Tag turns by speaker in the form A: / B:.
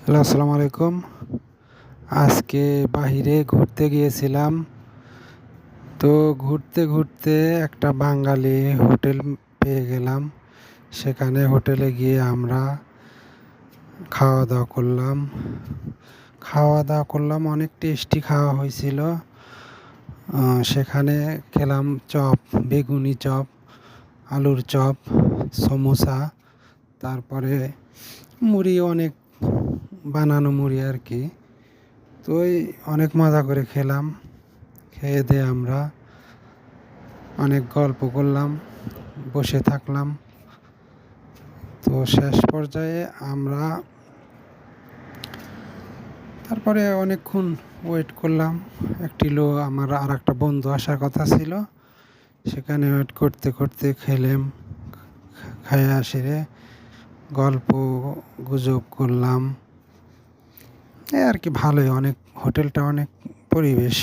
A: Hello, আসসালামু আলাইকুম। আজকে বাহিরে ঘুরতে গিয়েছিলাম। তো ঘুরতে ঘুরতে একটা বাঙালি হোটেল পেয়ে গেলাম। সেখানে হোটেলে গিয়ে আমরা খাওয়া দাওয়া করলাম, অনেক টেস্টি খাওয়া হয়েছিল। সেখানে খেলাম চপ, বেগুনি চপ, আলুর চপ, সমোসা, তারপরে মুড়ি, অনেক বানানো মুড়ি আর কি। তো অনেক মজা করে খেলাম। খেয়ে দিয়ে আমরা অনেক গল্প করলাম, বসে থাকলাম। তো শেষ পর্যায়ে আমরা তারপরে অনেকক্ষণ ওয়েট করলাম। আমার আর একটা বন্ধু আসার কথা ছিল, সেখানে ওয়েট করতে করতে খেলাম। খাইয়ে আসিরে গল্প গুজব করলাম, এই আর কি। ভালোই, অনেক হোটেলটা অনেক পরিবেশ